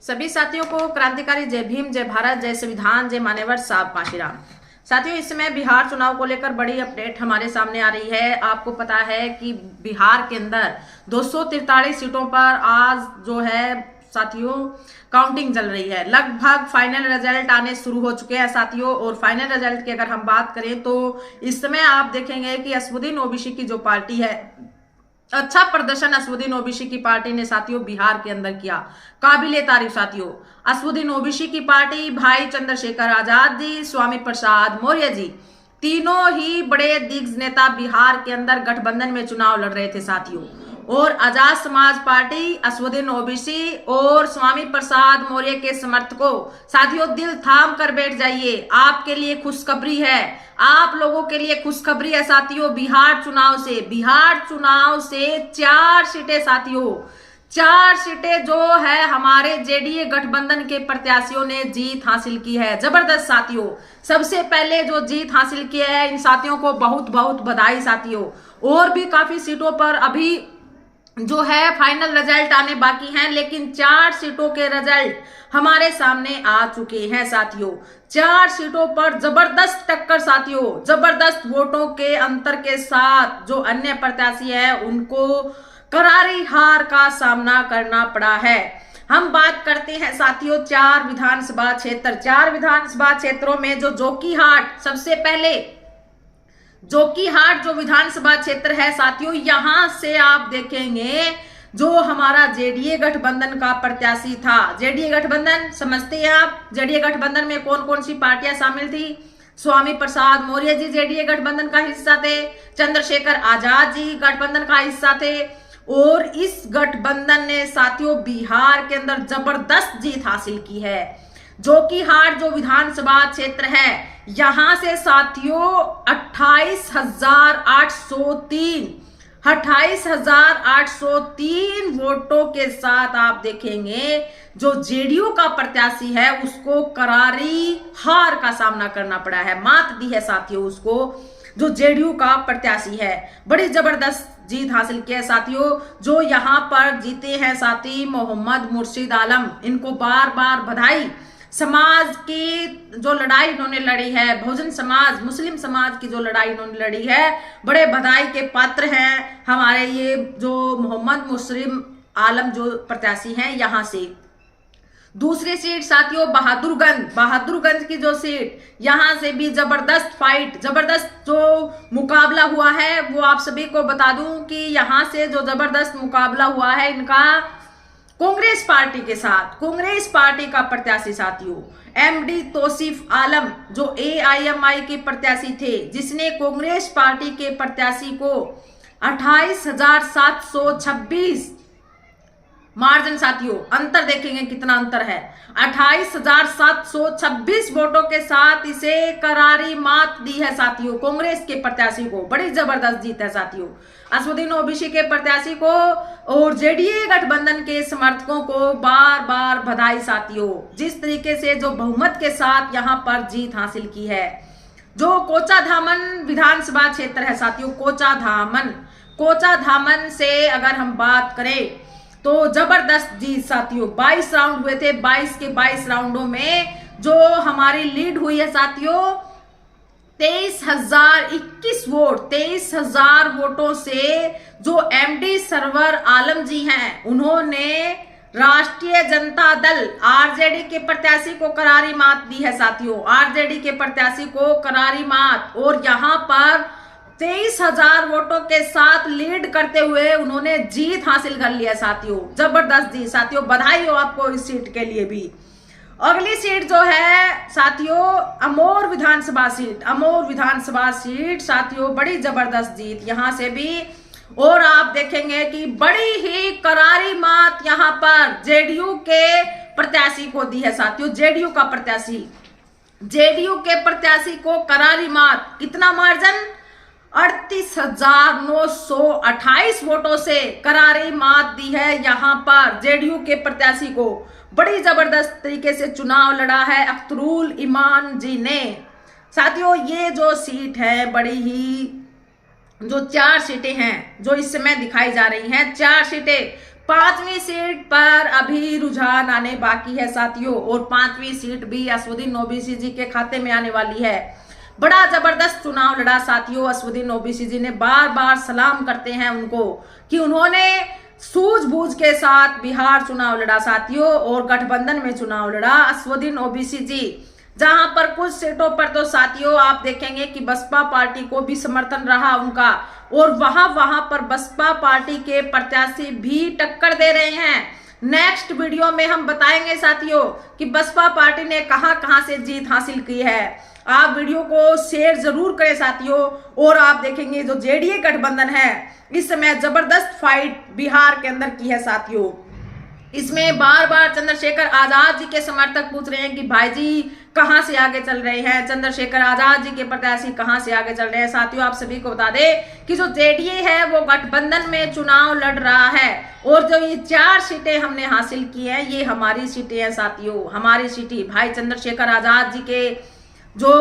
सभी साथियों को क्रांतिकारी जय भीम, जय भारत, जय संविधान, जय मान्यवर साहब काशीराम। साथियों, इस समय बिहार चुनाव को लेकर बड़ी अपडेट हमारे सामने आ रही है। आपको पता है कि बिहार के अंदर 243 सीटों पर आज जो है साथियों काउंटिंग चल रही है। लगभग फाइनल रिजल्ट आने शुरू हो चुके हैं साथियों। और फाइनल रिजल्ट की अगर हम बात करें तो इस समय आप देखेंगे कि असदुद्दीन ओवैसी की जो पार्टी है, अच्छा प्रदर्शन असदुद्दीन ओवैसी की पार्टी ने साथियों बिहार के अंदर किया। काबिले तारीफ साथियों, असदुद्दीन ओवैसी की पार्टी, भाई चंद्रशेखर आजाद जी, स्वामी प्रसाद मौर्य जी, तीनों ही बड़े दिग्गज नेता बिहार के अंदर गठबंधन में चुनाव लड़ रहे थे साथियों। और आजाद समाज पार्टी, असदुद्दीन ओवैसी और स्वामी प्रसाद मौर्य के समर्थकों, साथियों दिल थाम कर बैठ जाइए, आपके लिए खुशखबरी है, आप लोगों के लिए खुशखबरी है साथियों। बिहार चुनाव से 4 सीटें साथियों, 4 सीटें जो है हमारे जेडीए गठबंधन के प्रत्याशियों ने जीत हासिल की है। जबरदस्त साथियों, सबसे पहले जो जीत हासिल की है, इन साथियों को बहुत बहुत बधाई साथियों। और भी काफी सीटों पर अभी जो है फाइनल रिजल्ट आने बाकी हैं, लेकिन 4 सीटों के रिजल्ट हमारे सामने आ चुके हैं साथियों। 4 सीटों पर जबरदस्त टक्कर साथियों, जबरदस्त वोटों के अंतर के साथ जो अन्य प्रत्याशी है उनको करारी हार का सामना करना पड़ा है। हम बात करते हैं साथियों 4 विधानसभा क्षेत्रों में जो जोकीहाट, सबसे पहले जोकीहाट जो विधानसभा क्षेत्र है साथियों, यहां से आप देखेंगे जो हमारा जेडीए गठबंधन का प्रत्याशी था। जेडीए गठबंधन समझते हैं आप, जेडीए गठबंधन में कौन कौन सी पार्टियां शामिल थी? स्वामी प्रसाद मौर्य जी जेडीए गठबंधन का हिस्सा थे, चंद्रशेखर आजाद जी गठबंधन का हिस्सा थे। और इस गठबंधन ने साथियों बिहार के अंदर जबरदस्त जीत हासिल की है। जोकीहाट जो विधानसभा क्षेत्र है, यहां से साथियों 28,803 वोटों के साथ आप देखेंगे जो जेडीयू का प्रत्याशी है उसको करारी हार का सामना करना पड़ा है, मात दी है साथियों उसको, जो जेडीयू का प्रत्याशी है। बड़ी जबरदस्त जीत हासिल की है साथियों। जो यहां पर जीते हैं साथी मोहम्मद मुर्शिद आलम, इनको बार बार बधाई। समाज की जो लड़ाई इन्होंने लड़ी है, बहुजन समाज, मुस्लिम समाज की जो लड़ाई इन्होंने लड़ी है, बड़े बधाई के पात्र हैं हमारे ये जो मोहम्मद मुर्शिद आलम जो प्रत्याशी हैं यहां से। दूसरी सीट साथियों बहादुरगंज की जो सीट, यहां से भी जबरदस्त फाइट, जबरदस्त जो मुकाबला हुआ है वो आप सभी को बता दूं कि यहां से जो जबरदस्त मुकाबला हुआ है इनका कांग्रेस पार्टी के साथ। कांग्रेस पार्टी का प्रत्याशी साथियों एमडी तौसीफ आलम जो एआईएमआई के प्रत्याशी थे, जिसने कांग्रेस पार्टी के प्रत्याशी को 28,726 मार्जिन साथियों, अंतर देखेंगे कितना अंतर है, 28,726 वोटों के साथ इसे करारी मात दी है साथियों कांग्रेस के प्रत्याशी को। बड़ी जबरदस्त जीत है साथियों। असदुद्दीन ओवैसी के प्रत्याशी को और जेडीए गठबंधन के समर्थकों को बार बार बधाई साथियों, जिस तरीके से जो बहुमत के साथ यहां पर जीत हासिल की है। जो कोचाधामन विधानसभा क्षेत्र है साथियों, कोचाधामन से अगर हम बात करें तो जबरदस्त जीत साथियों। 22 राउंड हुए थे, 22 के 22 राउंडों में जो हमारी लीड हुई है साथियों 23,021 वोटों से जो एमडी सरवर आलम जी हैं उन्होंने राष्ट्रीय जनता दल आरजेडी के प्रत्याशी को करारी मात दी है साथियों, आरजेडी के प्रत्याशी को करारी मात। और यहां पर 23,000 वोटों के साथ लीड करते हुए उन्होंने जीत हासिल कर लिया साथियों। जबरदस्त जीत साथियों, बधाई हो आपको इस सीट के लिए भी। अगली सीट जो है साथियों अमोर विधानसभा सीट साथियों, बड़ी जबरदस्त जीत यहां से भी। और आप देखेंगे कि बड़ी ही करारी मात यहां पर जेडीयू के प्रत्याशी को दी है साथियों। जेडीयू के प्रत्याशी को करारी मात, कितना मार्जिन, 38,928 वोटों से करारी मात दी है यहां पर जेडीयू के प्रत्याशी को। बड़ी जबरदस्त तरीके से चुनाव लड़ा है अख्तरुल ईमान जी ने साथियों। ये जो सीट है बड़ी ही, जो 4 सीटें हैं जो इस समय दिखाई जा रही हैं, 4 सीटें 5वीं सीट पर अभी रुझान आने बाकी है साथियों, और 5वीं सीट भी असदुद्दीन ओवैसी जी के खाते में आने वाली है। बड़ा जबरदस्त चुनाव लड़ा साथियों असदुद्दीन ओवैसी जी ने। बार बार सलाम करते हैं उनको कि उन्होंने सूझबूझ के साथ बिहार चुनाव लड़ा साथियों, और गठबंधन में चुनाव लड़ा असदुद्दीन ओवैसी जी। जहां पर कुछ सीटों पर तो साथियों आप देखेंगे कि बसपा पार्टी को भी समर्थन रहा उनका, और वहां पर बसपा पार्टी के प्रत्याशी भी टक्कर दे रहे हैं। नेक्स्ट वीडियो में हम बताएंगे साथियों कि बसपा पार्टी ने कहां से जीत हासिल की है। आप वीडियो को शेयर जरूर करें साथियों, और आप देखेंगे जो जेडीए गठबंधन है इस समय जबरदस्त फाइट बिहार के अंदर की है साथियों। इसमें बार बार चंद्रशेखर आजाद जी के समर्थक पूछ रहे हैं कि भाई जी कहां से आगे चल रहे हैं, चंद्रशेखर आजाद जी के प्रत्याशी कहां से आगे चल रहे हैं। साथियों आप सभी को बता दें कि जो जेडीए है वो गठबंधन में चुनाव लड़ रहा है, और जो ये 4 सीटें हमने हासिल की हैं ये हमारी सीटें हैं साथियों, हमारी सीटें। भाई चंद्रशेखर आजाद जी के जो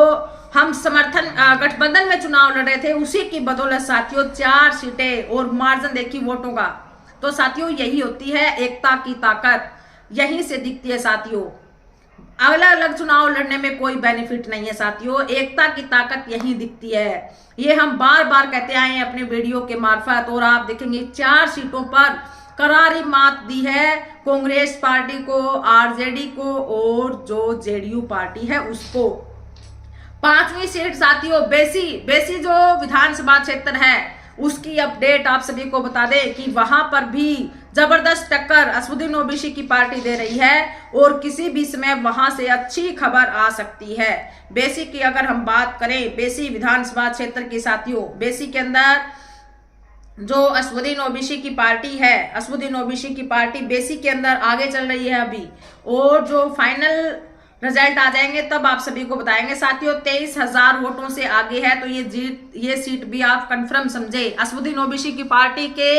हम समर्थन गठबंधन में चुनाव लड़ रहे थे उसी की बदौलत साथियों 4 सीटें, और मार्जिन देखी वोटों का। तो साथियों यही होती है एकता की ताकत, यहीं से दिखती है साथियों। अलग अलग चुनाव लड़ने में कोई बेनिफिट नहीं है साथियों, एकता की ताकत यहीं दिखती है। ये हम बार बार कहते आए हैं अपने वीडियो के मार्फत, और आप देखेंगे 4 सीटों पर करारी मात दी है कांग्रेस पार्टी को, आरजेडी को, और जो जेडीयू पार्टी है उसको। 5वीं सीट साथियों बेसी जो विधानसभा क्षेत्र है उसकी अपडेट आप सभी को बता दें कि वहां पर भी जबरदस्त टक्कर असदुद्दीन ओवैसी की पार्टी दे रही है, और किसी भी समय वहां से अच्छी खबर आ सकती है। बेसी की अगर हम बात करें, बेसी विधानसभा क्षेत्र की साथियों, बेसी के अंदर जो असदुद्दीन ओवैसी की पार्टी है, असदुद्दीन ओवैसी की पार्टी बेसी के अंदर आगे चल रही है अभी, और जो फाइनल रिजल्ट आ जाएंगे तब आप सभी को बताएंगे साथियों। 23,000 वोटों से आगे है, तो ये सीट भी आप कंफर्म समझे। असदुद्दीन ओवैसी की पार्टी के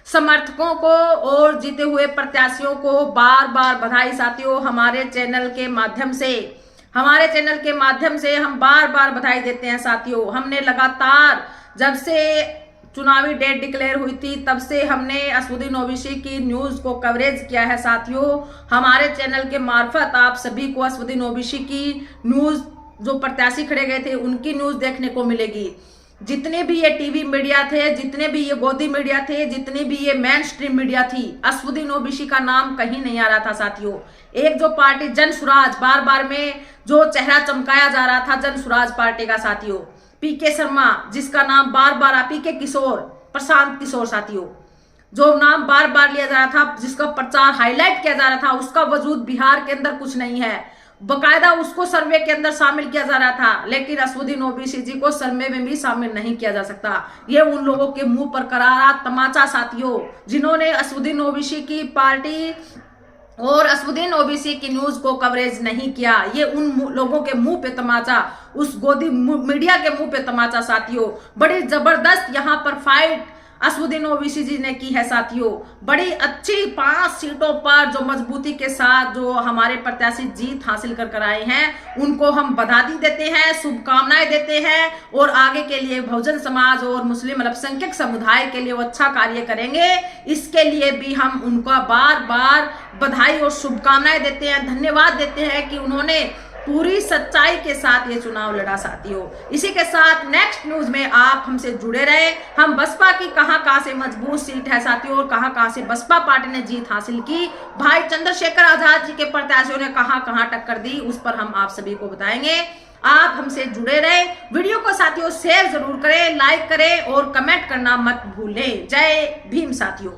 समर्थकों को और जीते हुए प्रत्याशियों को बार बार बधाई साथियों। हमारे चैनल के माध्यम से हम बार बार बधाई देते हैं साथियों। हमने लगातार जब से चुनावी डेट डिक्लेयर हुई थी तब से हमने असदुद्दीन ओवैसी की न्यूज को कवरेज किया है साथियों। हमारे चैनल के मार्फत आप सभी को असदुद्दीन ओवैसी की न्यूज, जो प्रत्याशी खड़े गए थे उनकी न्यूज देखने को मिलेगी। जितने भी ये टीवी मीडिया थे, जितने भी ये गोदी मीडिया थे, जितनी भी ये मेन स्ट्रीम मीडिया थी, असदुद्दीन ओवैसी का नाम कहीं नहीं आ रहा था साथियों। एक जो पार्टी जन सुराज, बार बार में जो चेहरा चमकाया जा रहा था जन सुराज पार्टी का साथियों, पीके शर्मा जिसका नाम बार बार, पीके किशोर, प्रशांत किशोर साथियों, जो नाम बार बार लिया जा रहा था, जिसका प्रचार हाईलाइट किया जा रहा था, उसका वजूद बिहार के अंदर कुछ नहीं है। बकायदा उसको सर्वे के अंदर शामिल किया जा रहा था, लेकिन असदुद्दीन ओवैसी जी को सर्वे में भी शामिल नहीं किया जा सकता। ये उन लोगों के मुंह पर करारा तमाचा साथियों, जिन्होंने असदुद्दीन ओवैसी की पार्टी और असदुद्दीन ओवैसी की न्यूज को कवरेज नहीं किया। ये उन लोगों के मुंह पे तमाचा, उस गोदी मीडिया के मुंह पे तमाचा साथियों। बड़ी जबरदस्त यहाँ पर फाइट असदुद्दीन ओवैसी जी ने की है साथियों। बड़ी अच्छी 5 सीटों पर जो मजबूती के साथ जो हमारे प्रत्याशी जीत हासिल कर आए हैं, उनको हम बधाई देते हैं, शुभकामनाएं देते हैं, और आगे के लिए बहुजन समाज और मुस्लिम अल्पसंख्यक समुदाय के लिए वो अच्छा कार्य करेंगे। इसके लिए भी हम उनका बार बार बधाई और शुभकामनाएं देते हैं, धन्यवाद देते हैं कि उन्होंने पूरी सच्चाई के साथ ये चुनाव लड़ा साथियों। इसी के साथ नेक्स्ट न्यूज में आप हमसे जुड़े रहे। हम बसपा की कहां से मजबूत सीट है साथियों, और कहां से बसपा पार्टी ने जीत हासिल की, भाई चंद्रशेखर आजाद जी के प्रत्याशियों ने कहां टक्कर दी, उस पर हम आप सभी को बताएंगे। आप हमसे जुड़े रहे। वीडियो को साथियों शेयर जरूर करें, लाइक करें और कमेंट करना मत भूलें। जय भीम साथियों।